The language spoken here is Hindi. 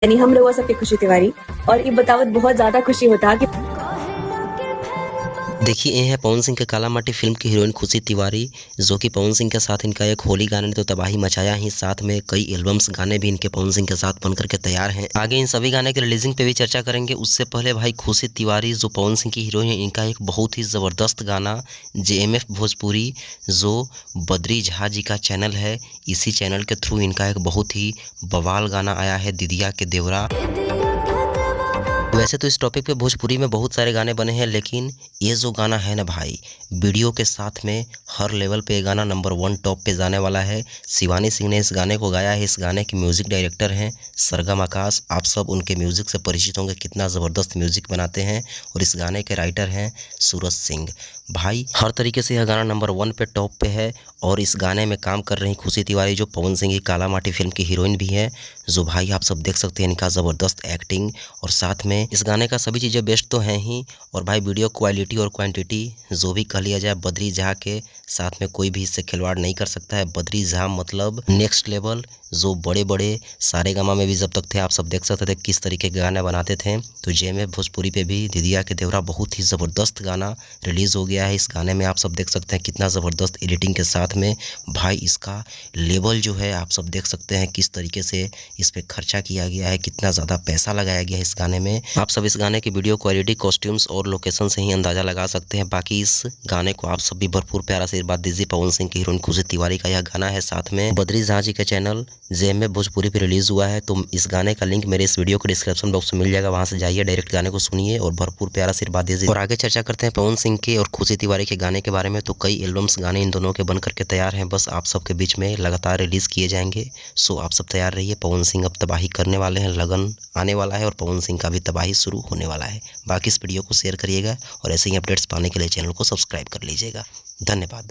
यानी हम लोगों सबके खुशी तिवारी। और ये बतावत बहुत ज़्यादा खुशी होता कि देखिए ये है पवन सिंह के काला माटी फिल्म की हीरोइन खुशी तिवारी, जो कि पवन सिंह के साथ इनका एक होली गाने ने तो तबाही मचाया ही, साथ में कई एल्बम्स गाने भी इनके पवन सिंह के साथ बनकर के तैयार हैं। आगे इन सभी गाने के रिलीजिंग पे भी चर्चा करेंगे। उससे पहले भाई खुशी तिवारी जो पवन सिंह की हीरोइन है, इनका एक बहुत ही ज़बरदस्त गाना जेएमएफ भोजपुरी जो बद्री झा जी का चैनल है, इसी चैनल के थ्रू इनका एक बहुत ही बवाल गाना आया है दीदिया के देवरा। वैसे तो इस टॉपिक पे भोजपुरी में बहुत सारे गाने बने हैं, लेकिन ये जो गाना है ना भाई, वीडियो के साथ में हर लेवल पे ये गाना नंबर 1 टॉप पे जाने वाला है। शिवानी सिंह ने इस गाने को गाया है। इस गाने के म्यूज़िक डायरेक्टर हैं सरगम आकाश। आप सब उनके म्यूज़िक से परिचित होंगे, कितना ज़बरदस्त म्यूज़िक बनाते हैं। और इस गाने के राइटर हैं सूरज सिंह। भाई हर तरीके से यह गाना नंबर 1 पे टॉप पे है। और इस गाने में काम कर रही खुशी तिवारी जो पवन सिंह की काला माटी फिल्म की हीरोइन भी है, जो भाई आप सब देख सकते हैं इनका ज़बरदस्त एक्टिंग। और साथ में इस गाने का सभी चीज़ें बेस्ट तो हैं ही, और भाई वीडियो क्वालिटी और क्वांटिटी जो भी कह लिया जाए, बद्री झा के साथ में कोई भी इससे खिलवाड़ नहीं कर सकता है। बद्री झा मतलब नेक्स्ट लेवल, जो बड़े बड़े सारेगामा में भी जब तक थे आप सब देख सकते थे किस तरीके के गाने बनाते थे। तो जेएमएफ भोजपुरी पे भी दीदिया के देवरा बहुत ही ज़बरदस्त गाना रिलीज़ हो गया है। इस गाने में आप सब देख सकते हैं कितना ज़बरदस्त एडिटिंग के साथ में भाई इसका लेवल जो है आप सब देख सकते हैं किस तरीके से इस पे खर्चा किया गया है, कितना ज़्यादा पैसा लगाया गया है इस गाने में। आप सब इस गाने की वीडियो क्वालिटी, कॉस्ट्यूम्स और लोकेशन से ही अंदाज़ा लगा सकते हैं। बाकी इस गाने को आप सब भी भरपूर प्यारा आशीर्वाद दीजिए। पवन सिंह की हीरोइन खुशी तिवारी का यह गाना है, साथ में बद्री झा जी का चैनल जेएमएफ भोजपुरी पे रिलीज़ हुआ है। तो इस गाने का लिंक मेरे इस वीडियो के डिस्क्रिप्शन बॉक्स में मिल जाएगा, वहाँ से जाइए, डायरेक्ट गाने को सुनिए और भरपूर प्यारा आशीर्वाद दीजिए। और आगे चर्चा करते हैं पवन सिंह के और खुशी तिवारी के गाने के बारे में। तो कई एल्बम्स गाने इन दोनों के बनकर के तैयार हैं, बस आप सबके बीच में लगातार रिलीज़ किए जाएंगे। सो आप सब तैयार रहिए। पवन सिंह अब तबाही करने वाले हैं, लगन आने वाला है और पवन सिंह का भी तबाही शुरू होने वाला है। बाकी इस वीडियो को शेयर करिएगा और ऐसे ही अपडेट्स पाने के लिए चैनल को सब्सक्राइब कर लीजिएगा। धन्यवाद।